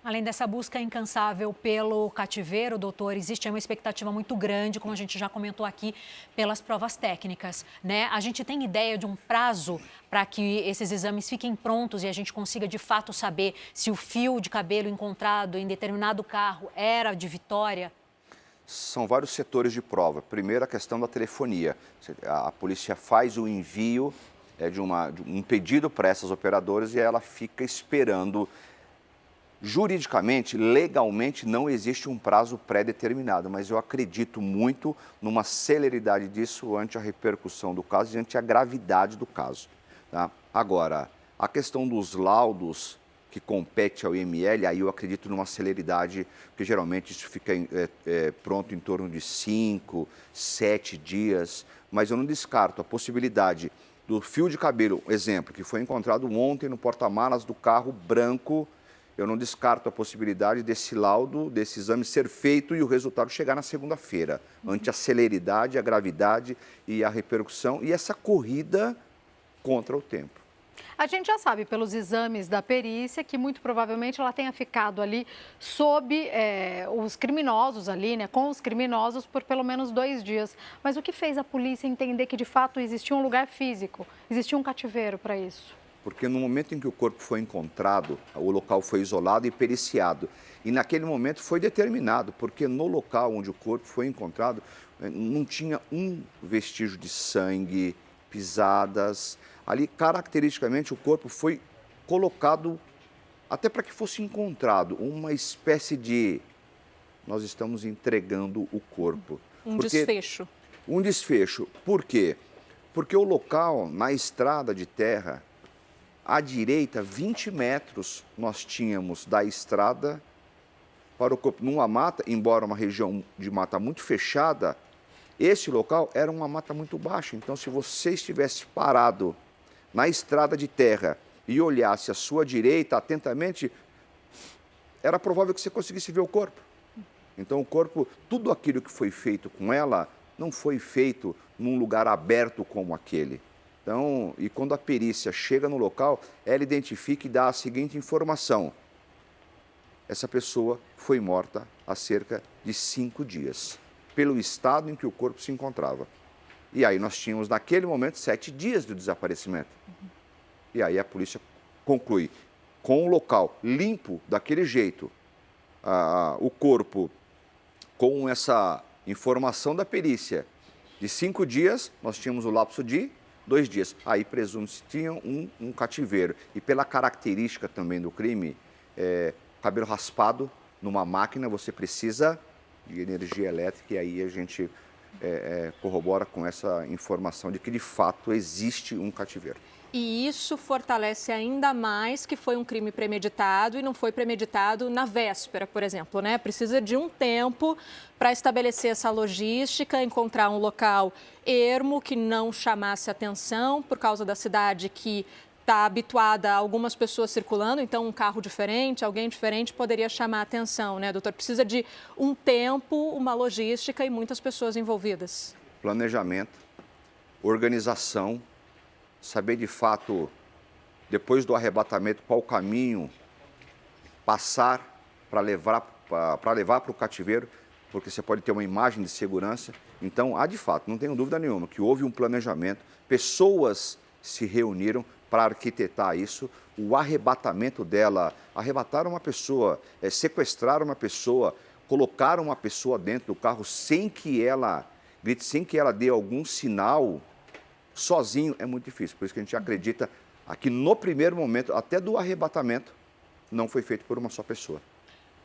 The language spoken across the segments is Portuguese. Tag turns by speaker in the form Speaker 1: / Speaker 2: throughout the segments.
Speaker 1: Além dessa busca incansável pelo cativeiro, doutor, existe uma expectativa muito grande, como a gente já comentou aqui, pelas provas técnicas, né? A gente tem ideia de um prazo para que esses exames fiquem prontos e a gente consiga de fato saber se o fio de cabelo encontrado em determinado carro era de Vitória?
Speaker 2: São vários setores de prova. Primeiro, a questão da telefonia. A polícia faz o envio de um pedido para essas operadoras e ela fica esperando. Juridicamente, legalmente, não existe um prazo pré-determinado, mas eu acredito muito numa celeridade disso ante a repercussão do caso e ante a gravidade do caso. Tá? Agora, a questão dos laudos que compete ao IML, aí eu acredito numa celeridade, porque geralmente isso fica pronto em torno de 5, 7 dias, mas eu não descarto a possibilidade do fio de cabelo, exemplo, que foi encontrado ontem no porta-malas do carro branco. Eu não descarto a possibilidade desse laudo, desse exame ser feito e o resultado chegar na segunda-feira, ante a celeridade, a gravidade e a repercussão e essa corrida contra o tempo.
Speaker 3: A gente já sabe pelos exames da perícia que muito provavelmente ela tenha ficado ali sob os criminosos ali, né, com os criminosos por pelo menos 2 dias. Mas o que fez a polícia entender que de fato existia um lugar físico, existia um cativeiro para isso?
Speaker 2: Porque no momento em que o corpo foi encontrado, o local foi isolado e periciado. E naquele momento foi determinado, porque no local onde o corpo foi encontrado, não tinha um vestígio de sangue, pisadas. Ali, caracteristicamente, o corpo foi colocado, até para que fosse encontrado, uma espécie de: nós estamos entregando o corpo.
Speaker 4: Um
Speaker 2: Porque
Speaker 4: desfecho.
Speaker 2: um desfecho. Por quê? Porque o local, na estrada de terra, à direita, 20 metros, nós tínhamos da estrada para o corpo. Numa mata, embora uma região de mata muito fechada, esse local era uma mata muito baixa. Então, se você estivesse parado na estrada de terra e olhasse à sua direita atentamente, era provável que você conseguisse ver o corpo. Então, o corpo, tudo aquilo que foi feito com ela, não foi feito num lugar aberto como aquele. Então, e quando a perícia chega no local, ela identifica e dá a seguinte informação: essa pessoa foi morta há cerca de 5 dias, pelo estado em que o corpo se encontrava. E aí nós tínhamos, naquele momento, 7 dias de desaparecimento. E aí a polícia conclui, com o local limpo daquele jeito, o corpo com essa informação da perícia de 5 dias, nós tínhamos o lapso de 2 dias. Aí presume-se que tinha um cativeiro. E pela característica também do crime, cabelo raspado numa máquina, você precisa de energia elétrica e aí a gente corrobora com essa informação de que de fato existe um cativeiro.
Speaker 4: E isso fortalece ainda mais que foi um crime premeditado e não foi premeditado na véspera, por exemplo, né? Precisa de um tempo para estabelecer essa logística, encontrar um local ermo que não chamasse atenção por causa da cidade que está habituada a algumas pessoas circulando, então um carro diferente, alguém diferente poderia chamar atenção, né, doutor? Precisa de um tempo, uma logística e muitas pessoas envolvidas.
Speaker 2: Planejamento, organização, saber de fato, depois do arrebatamento, qual caminho passar para levar para o cativeiro, porque você pode ter uma imagem de segurança. Então, há de fato, não tenho dúvida nenhuma, que houve um planejamento, pessoas se reuniram para arquitetar isso, o arrebatamento dela, arrebataram uma pessoa, sequestraram uma pessoa, colocaram uma pessoa dentro do carro sem que ela grite, sem que ela dê algum sinal. Sozinho é muito difícil, por isso que a gente acredita que no primeiro momento, até do arrebatamento, não foi feito por uma só pessoa.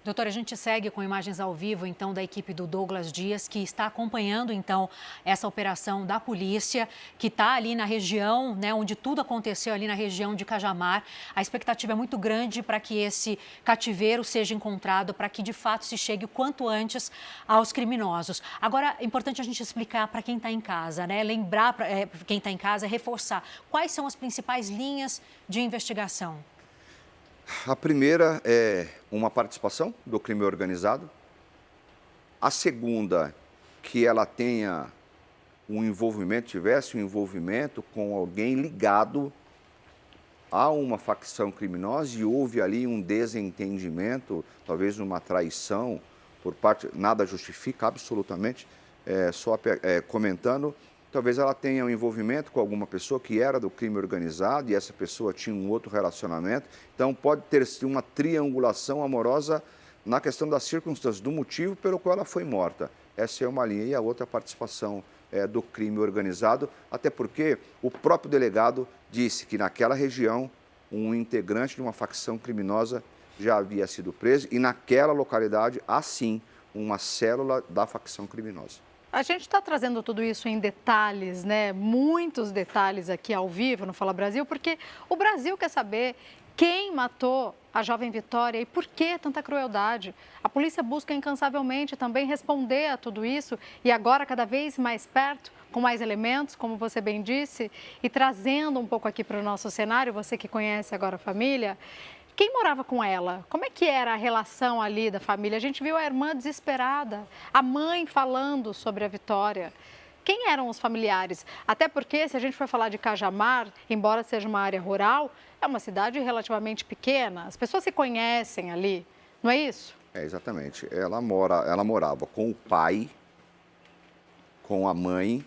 Speaker 1: Doutora, a gente segue com imagens ao vivo, então, da equipe do Douglas Dias, que está acompanhando, então, essa operação da polícia, que está ali na região, né, onde tudo aconteceu, ali na região de Cajamar. A expectativa é muito grande para que esse cativeiro seja encontrado, para que, de fato, se chegue o quanto antes aos criminosos. Agora, é importante a gente explicar para quem está em casa, né, lembrar para quem está em casa, reforçar quais são as principais linhas de investigação.
Speaker 2: A primeira é uma participação do crime organizado. A segunda, que ela tenha tivesse um envolvimento com alguém ligado há uma facção criminosa e houve ali um desentendimento, talvez uma traição por parte, nada justifica absolutamente, comentando, talvez ela tenha um envolvimento com alguma pessoa que era do crime organizado e essa pessoa tinha um outro relacionamento, então pode ter sido uma triangulação amorosa na questão das circunstâncias, do motivo pelo qual ela foi morta. Essa é uma linha e a outra a participação do crime organizado, até porque o próprio delegado disse que naquela região um integrante de uma facção criminosa já havia sido preso e naquela localidade há sim uma célula da facção criminosa.
Speaker 3: A gente está trazendo tudo isso em detalhes, né? Muitos detalhes aqui ao vivo no Fala Brasil, porque o Brasil quer saber quem matou a jovem Vitória e por que tanta crueldade. A polícia busca incansavelmente também responder a tudo isso e agora cada vez mais perto, com mais elementos, como você bem disse, e trazendo um pouco aqui para o nosso cenário, você que conhece agora a família, quem morava com ela? Como é que era a relação ali da família? A gente viu a irmã desesperada, a mãe falando sobre a Vitória. Quem eram os familiares? Até porque, se a gente for falar de Cajamar, embora seja uma área rural, é uma cidade relativamente pequena. As pessoas se conhecem ali, não é isso?
Speaker 2: Exatamente. Ela morava com o pai, com a mãe.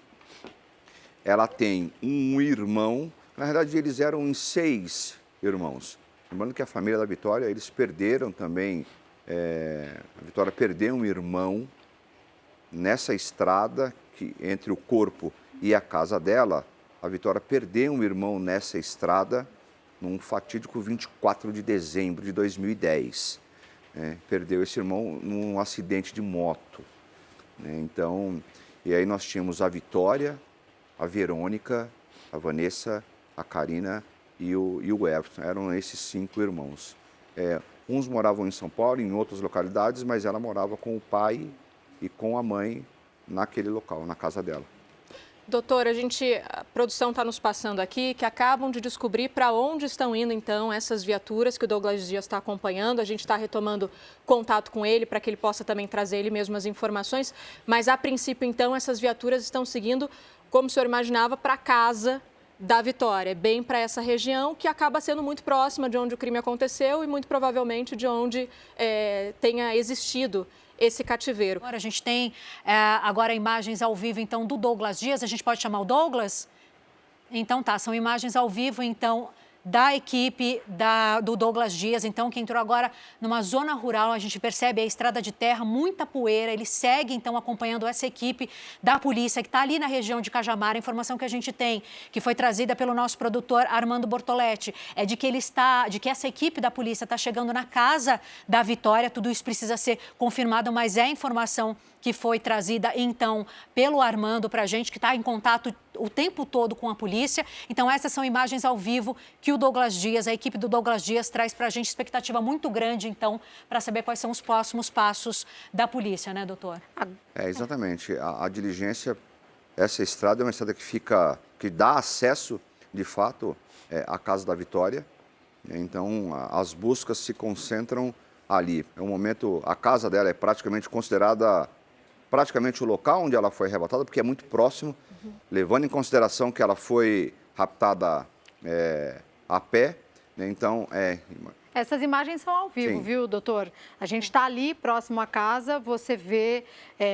Speaker 2: Ela tem um irmão. Na verdade, eles eram em 6 irmãos. Lembrando que a família da Vitória, eles perderam também. A Vitória perdeu um irmão nessa estrada entre o corpo e a casa dela. A Vitória perdeu um irmão nessa estrada num fatídico 24 de dezembro de 2010. Perdeu esse irmão num acidente de moto. Então, e aí nós tínhamos a Vitória, a Verônica, a Vanessa, a Karina e o Everton. Eram esses 5 irmãos. Uns moravam em São Paulo, em outras localidades, mas ela morava com o pai e com a mãe naquele local, na casa dela.
Speaker 4: Doutor, a produção está nos passando aqui que acabam de descobrir para onde estão indo, então, essas viaturas que o Douglas Dias está acompanhando. A gente está retomando contato com ele para que ele possa também trazer ele mesmo as informações. Mas, a princípio, então, essas viaturas estão seguindo, como o senhor imaginava, para a casa da Vitória, bem para essa região que acaba sendo muito próxima de onde o crime aconteceu e muito provavelmente de onde tenha existido esse cativeiro.
Speaker 1: Agora a gente tem agora imagens ao vivo, então, do Douglas Dias. A gente pode chamar o Douglas? Então tá, são imagens ao vivo, então, da equipe do Douglas Dias, então, que entrou agora numa zona rural. A gente percebe a estrada de terra, muita poeira. Ele segue, então, acompanhando essa equipe da polícia que está ali na região de Cajamar. A informação que a gente tem, que foi trazida pelo nosso produtor Armando Bortoletti, é de que essa equipe da polícia está chegando na casa da Vitória. Tudo isso precisa ser confirmado, mas é a informação que foi trazida, então, pelo Armando para a gente, que está em contato o tempo todo com a polícia. Então, essas são imagens ao vivo que o Douglas Dias, a equipe do Douglas Dias, traz para a gente. Expectativa muito grande, então, para saber quais são os próximos passos da polícia, né, doutor?
Speaker 2: Exatamente. A diligência, essa estrada é uma estrada que dá acesso, de fato, à casa da Vitória. Então, as buscas se concentram ali. É um momento, a casa dela é praticamente considerada o local onde ela foi arrebatada, porque é muito próximo, levando em consideração que ela foi raptada a pé, né? Então,
Speaker 3: Essas imagens são ao vivo,
Speaker 2: Sim.
Speaker 3: viu, doutor? A gente está ali, próximo à casa, você vê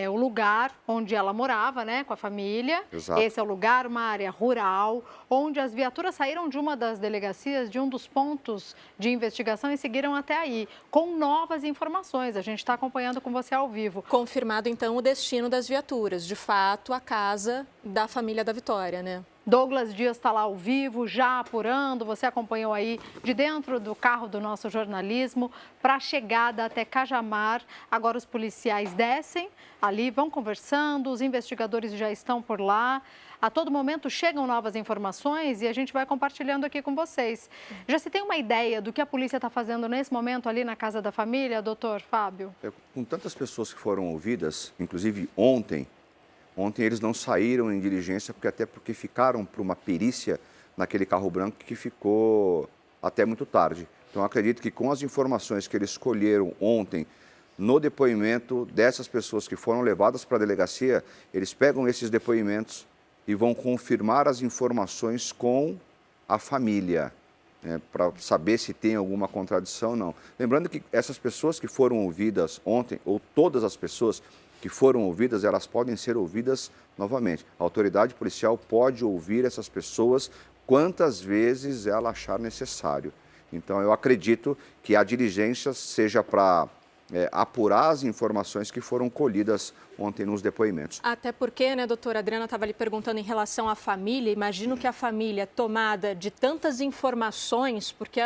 Speaker 3: o lugar onde ela morava, né, com a família.
Speaker 2: Exato.
Speaker 3: Esse é o lugar, uma área rural, onde as viaturas saíram de uma das delegacias, de um dos pontos de investigação e seguiram até aí, com novas informações. A gente está acompanhando com você ao vivo.
Speaker 4: Confirmado, então, o destino das viaturas. De fato, a casa da família da Vitória, né?
Speaker 3: Douglas Dias está lá ao vivo, já apurando. Você acompanhou aí de dentro do carro do nosso jornalismo para a chegada até Cajamar. Agora os policiais descem ali, vão conversando, os investigadores já estão por lá. A todo momento chegam novas informações e a gente vai compartilhando aqui com vocês. Já se tem uma ideia do que a polícia está fazendo nesse momento ali na casa da família, doutor Fábio?
Speaker 2: Com tantas pessoas que foram ouvidas, inclusive ontem eles não saíram em diligência, porque ficaram para uma perícia naquele carro branco que ficou até muito tarde. Então, acredito que com as informações que eles escolheram ontem, no depoimento dessas pessoas que foram levadas para a delegacia, eles pegam esses depoimentos e vão confirmar as informações com a família. para saber se tem alguma contradição ou não. Lembrando que essas pessoas que foram ouvidas ontem, ou todas as pessoas que foram ouvidas, elas podem ser ouvidas novamente. A autoridade policial pode ouvir essas pessoas quantas vezes ela achar necessário. Então, eu acredito que a diligência seja para apurar as informações que foram colhidas ontem nos depoimentos.
Speaker 4: Até porque, né, doutora Adriana estava ali perguntando em relação à família. Imagino que a família, tomada de tantas informações, porque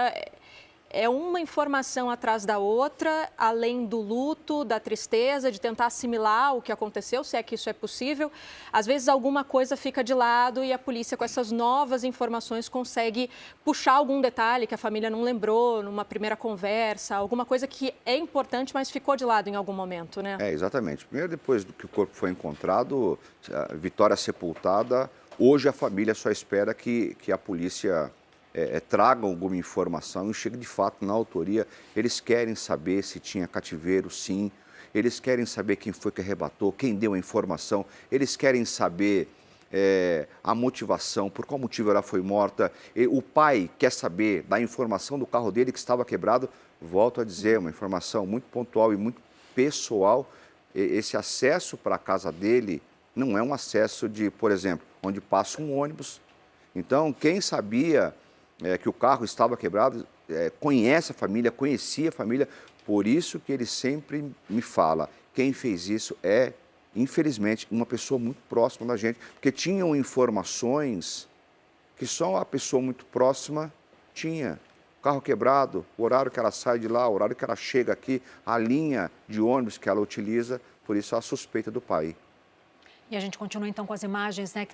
Speaker 4: é uma informação atrás da outra, além do luto, da tristeza, de tentar assimilar o que aconteceu, se é que isso é possível. Às vezes alguma coisa fica de lado e a polícia, com essas novas informações, consegue puxar algum detalhe que a família não lembrou numa primeira conversa, alguma coisa que é importante, mas ficou de lado em algum momento, né?
Speaker 2: Exatamente. Primeiro, depois do que o corpo foi encontrado, a Vitória sepultada, hoje a família só espera que a polícia tragam alguma informação e chegue de fato na autoria. Eles querem saber se tinha cativeiro, sim. Eles querem saber quem foi que arrebatou, quem deu a informação. Eles querem saber a motivação, por qual motivo ela foi morta. O pai quer saber da informação do carro dele que estava quebrado. Volto a dizer, uma informação muito pontual e muito pessoal. Esse acesso para a casa dele não é um acesso de, por exemplo, onde passa um ônibus. Então, quem sabia que o carro estava quebrado, conhece a família, conhecia a família, por isso que ele sempre me fala, quem fez isso é, infelizmente, uma pessoa muito próxima da gente, porque tinham informações que só a pessoa muito próxima tinha. O carro quebrado, o horário que ela sai de lá, o horário que ela chega aqui, a linha de ônibus que ela utiliza, por isso a suspeita do pai.
Speaker 1: E a gente continua então com as imagens, né,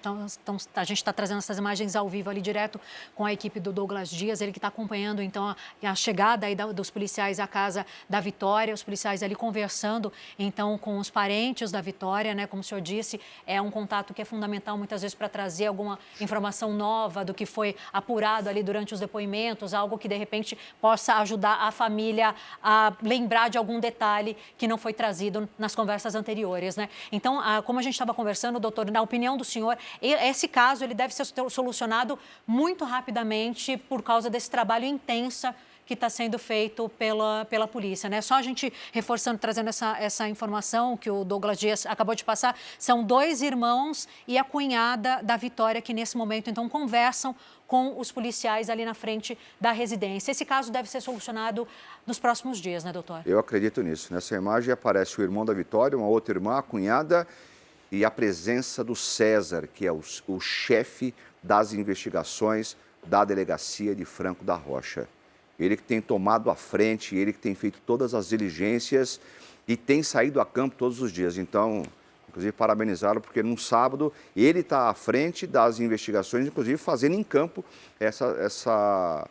Speaker 1: a gente está trazendo essas imagens ao vivo ali direto com a equipe do Douglas Dias, ele que está acompanhando então a chegada aí dos policiais à casa da Vitória, os policiais ali conversando então com os parentes da Vitória, né, como o senhor disse, é um contato que é fundamental muitas vezes para trazer alguma informação nova do que foi apurado ali durante os depoimentos, algo que de repente possa ajudar a família a lembrar de algum detalhe que não foi trazido nas conversas anteriores, né? Então, como a gente estava conversando, doutor, na opinião do senhor, esse caso ele deve ser solucionado muito rapidamente por causa desse trabalho intenso que está sendo feito pela polícia, né? Só a gente reforçando, trazendo essa informação que o Douglas Dias acabou de passar, são 2 irmãos e a cunhada da Vitória que nesse momento então conversam com os policiais ali na frente da residência. Esse caso deve ser solucionado nos próximos dias, né, doutor?
Speaker 2: Eu acredito nisso. Nessa imagem aparece o irmão da Vitória, uma outra irmã, a cunhada, e a presença do César, que é o chefe das investigações da delegacia de Franco da Rocha. Ele que tem tomado a frente, ele que tem feito todas as diligências e tem saído a campo todos os dias. Então, inclusive, parabenizá-lo, porque no sábado ele está à frente das investigações, inclusive fazendo em campo essa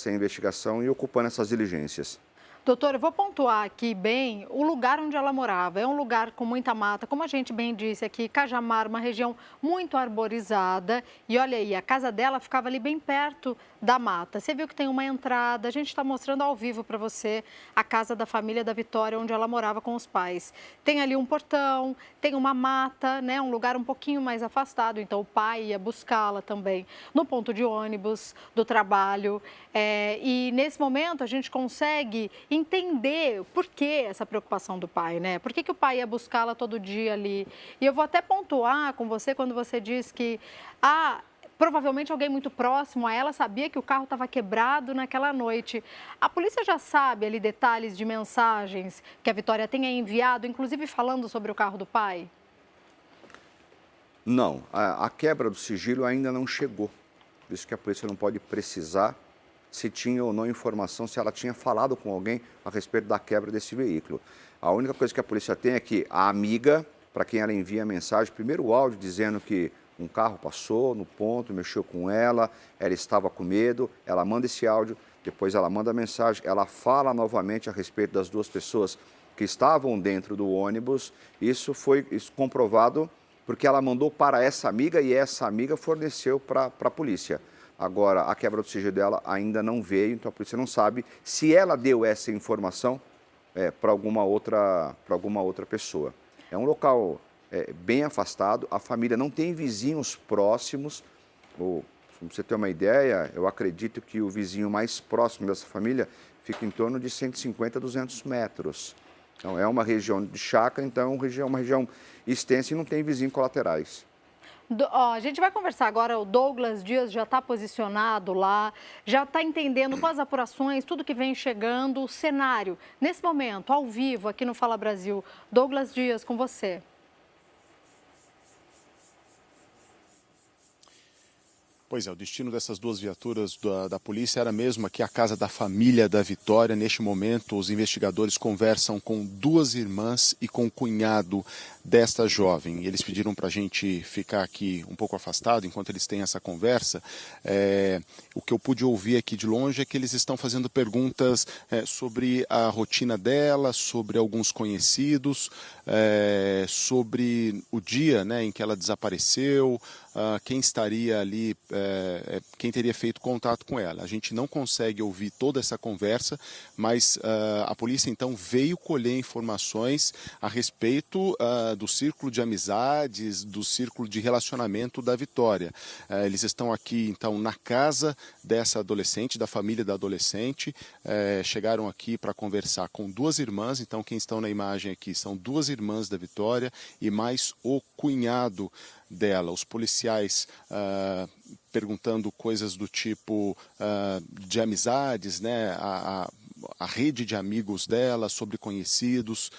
Speaker 2: investigação e ocupando essas diligências.
Speaker 3: Doutor, eu vou pontuar aqui bem o lugar onde ela morava. É um lugar com muita mata, como a gente bem disse aqui, Cajamar, uma região muito arborizada. E olha aí, a casa dela ficava ali bem perto da mata. Você viu que tem uma entrada, a gente está mostrando ao vivo para você a casa da família da Vitória, onde ela morava com os pais. Tem ali um portão, tem uma mata, né, um lugar um pouquinho mais afastado, então o pai ia buscá-la também no ponto de ônibus do trabalho. E nesse momento a gente consegue entender por que essa preocupação do pai, né? Por que o pai ia buscá-la todo dia ali? E eu vou até pontuar com você quando você diz que provavelmente alguém muito próximo a ela sabia que o carro estava quebrado naquela noite. A polícia já sabe ali detalhes de mensagens que a Vitória tenha enviado, inclusive falando sobre o carro do pai?
Speaker 2: Não, a quebra do sigilo ainda não chegou. Por isso que a polícia não pode precisar se tinha ou não informação, se ela tinha falado com alguém a respeito da quebra desse veículo. A única coisa que a polícia tem é que a amiga, para quem ela envia a mensagem, primeiro o áudio dizendo que um carro passou no ponto, mexeu com ela estava com medo, ela manda esse áudio, depois ela manda a mensagem, ela fala novamente a respeito das 2 pessoas que estavam dentro do ônibus. Isso foi comprovado porque ela mandou para essa amiga e essa amiga forneceu para a polícia. Agora, a quebra do sigilo dela ainda não veio, então a polícia não sabe se ela deu essa informação para alguma outra pessoa. É um local bem afastado, a família não tem vizinhos próximos, Para você ter uma ideia, eu acredito que o vizinho mais próximo dessa família fica em torno de 150 a 200 metros. Então, é uma região de chácara, então é uma região extensa e não tem vizinhos colaterais.
Speaker 3: A gente vai conversar agora, o Douglas Dias já está posicionado lá, já está entendendo com as apurações, tudo que vem chegando, o cenário. Nesse momento, ao vivo, aqui no Fala Brasil, Douglas Dias, com você.
Speaker 5: Pois é, o destino dessas duas viaturas da polícia era mesmo aqui a casa da família da Vitória. Neste momento, os investigadores conversam com duas irmãs e com o cunhado desta jovem. Eles pediram para a gente ficar aqui um pouco afastado enquanto eles têm essa conversa. O que eu pude ouvir aqui de longe é que eles estão fazendo perguntas sobre a rotina dela, sobre alguns conhecidos, sobre o dia, né, em que ela desapareceu, quem estaria ali, quem teria feito contato com ela. A gente não consegue ouvir toda essa conversa, mas a polícia então veio colher informações a respeito do círculo de amizades, do círculo de relacionamento da Vitória. Eles estão aqui então na casa dessa adolescente, da família da adolescente, chegaram aqui para conversar com duas irmãs. Então quem estão na imagem aqui são duas irmãs da Vitória e mais o cunhado dela. Os policiais perguntando coisas do tipo de amizades, né, a rede de amigos dela, sobre conhecidos,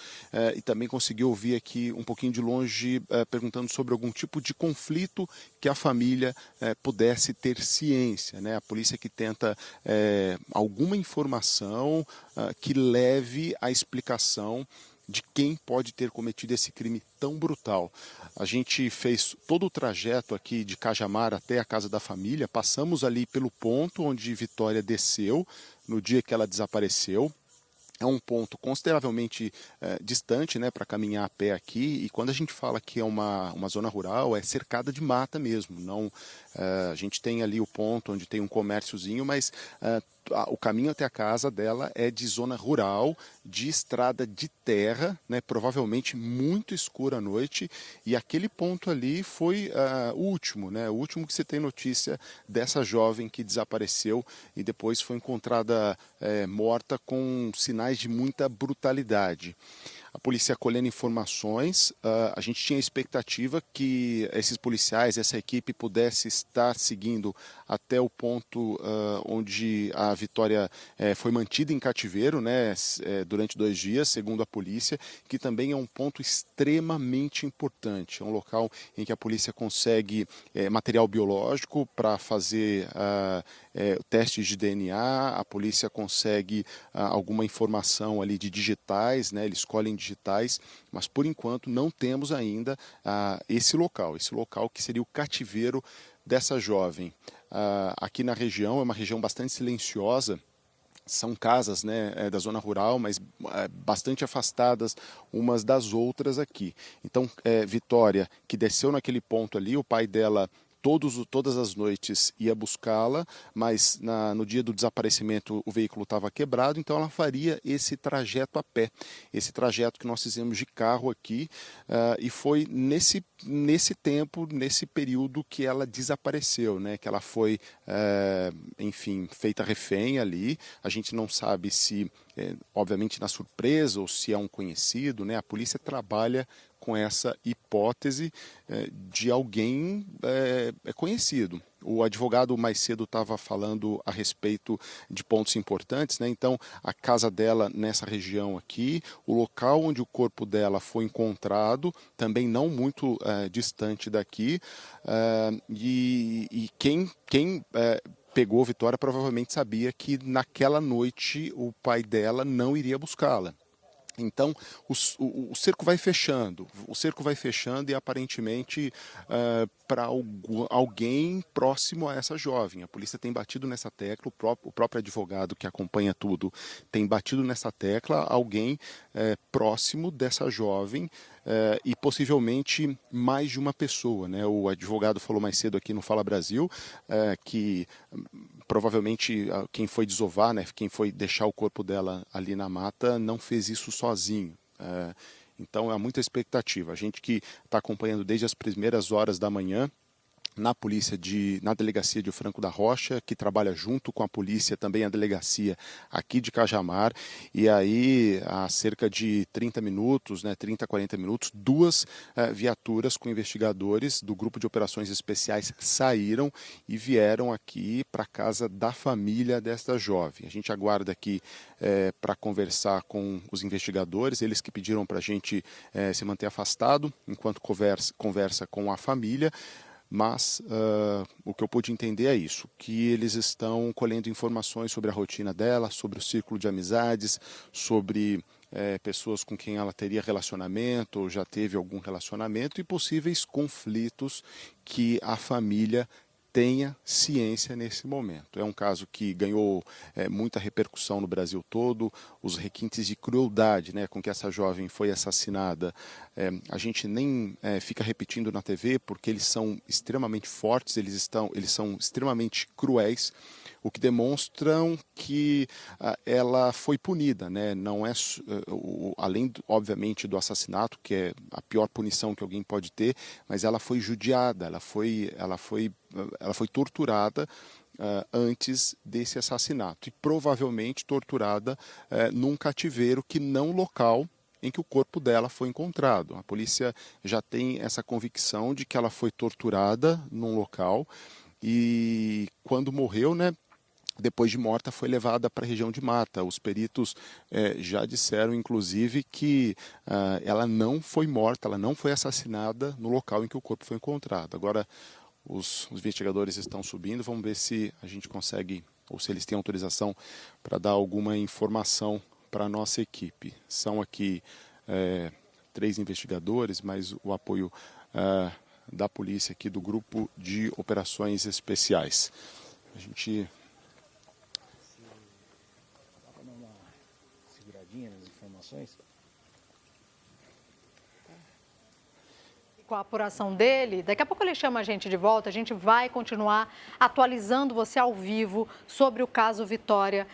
Speaker 5: e também conseguiu ouvir aqui um pouquinho de longe perguntando sobre algum tipo de conflito que a família pudesse ter ciência, né? A polícia que tenta alguma informação que leve à explicação de quem pode ter cometido esse crime tão brutal. A gente fez todo o trajeto aqui de Cajamar até a casa da família, passamos ali pelo ponto onde Vitória desceu no dia que ela desapareceu. É um ponto consideravelmente distante, né, para caminhar a pé aqui, e quando a gente fala que é uma zona rural, é cercada de mata mesmo. Não, a gente tem ali o ponto onde tem um comérciozinho, mas o caminho até a casa dela é de zona rural, de estrada de terra, né, provavelmente muito escura à noite, e aquele ponto ali foi o último, né, o último que você tem notícia dessa jovem que desapareceu e depois foi encontrada morta com sinais de muita brutalidade. A polícia colhendo informações, a gente tinha a expectativa que esses policiais, essa equipe pudesse estar seguindo até o ponto onde a Vitória foi mantida em cativeiro, né, durante 2 dias, segundo a polícia, que também é um ponto extremamente importante. É um local em que a polícia consegue material biológico para fazer testes de DNA, a polícia consegue alguma informação ali de digitais, né, eles colhem digitais, mas por enquanto não temos ainda esse local que seria o cativeiro dessa jovem. Aqui na região, é uma região bastante silenciosa, são casas, né, da zona rural, mas bastante afastadas umas das outras aqui. Então, Vitória, que desceu naquele ponto ali, o pai dela todas as noites ia buscá-la, mas no dia do desaparecimento o veículo estava quebrado, então ela faria esse trajeto a pé, esse trajeto que nós fizemos de carro aqui, e foi nesse tempo, nesse período que ela desapareceu, né? Que ela foi, enfim, feita refém ali. A gente não sabe se, obviamente, na surpresa ou se é um conhecido, né? A polícia trabalha com essa hipótese de alguém conhecido. O advogado mais cedo estava falando a respeito de pontos importantes, né? Então, a casa dela nessa região aqui, o local onde o corpo dela foi encontrado, também não muito distante daqui, e quem pegou Vitória provavelmente sabia que naquela noite o pai dela não iria buscá-la. Então, o cerco vai fechando, e aparentemente para alguém próximo a essa jovem. A polícia tem batido nessa tecla, o próprio advogado que acompanha tudo tem batido nessa tecla, alguém próximo dessa jovem, e possivelmente mais de uma pessoa, né? O advogado falou mais cedo aqui no Fala Brasil que provavelmente quem foi desovar, né, quem foi deixar o corpo dela ali na mata, não fez isso sozinho. Então há muita expectativa. A gente que está acompanhando desde as primeiras horas da manhã, na delegacia de Franco da Rocha, que trabalha junto com a polícia, também a delegacia aqui de Cajamar, e aí há cerca de 30 minutos, 30, 40 minutos, duas viaturas com investigadores do Grupo de Operações Especiais saíram e vieram aqui para a casa da família desta jovem. A gente aguarda aqui para conversar com os investigadores, eles que pediram para a gente se manter afastado enquanto conversa com a família. Mas o que eu pude entender é isso, que eles estão colhendo informações sobre a rotina dela, sobre o círculo de amizades, sobre pessoas com quem ela teria relacionamento ou já teve algum relacionamento e possíveis conflitos que a família tenha ciência nesse momento. É um caso que ganhou muita repercussão no Brasil todo, os requintes de crueldade com que essa jovem foi assassinada, a gente nem fica repetindo na TV porque eles são extremamente fortes, eles são extremamente cruéis, o que demonstram que ela foi punida, não é além obviamente do assassinato, que é a pior punição que alguém pode ter, mas ela foi judiada, ela foi torturada antes desse assassinato e provavelmente torturada num cativeiro que não local em que o corpo dela foi encontrado. A polícia já tem essa convicção de que ela foi torturada num local e quando morreu, depois de morta, foi levada para a região de Mata. Os peritos já disseram, inclusive, que ela não foi morta, ela não foi assassinada no local em que o corpo foi encontrado. Agora, os investigadores estão subindo, vamos ver se a gente consegue, ou se eles têm autorização para dar alguma informação para a nossa equipe. São aqui 3 investigadores, mais o apoio da polícia aqui do Grupo de Operações Especiais. A gente...
Speaker 6: nas informações.
Speaker 3: Com a apuração dele, daqui a pouco ele chama a gente de volta, a gente vai continuar atualizando você ao vivo sobre o caso Vitória.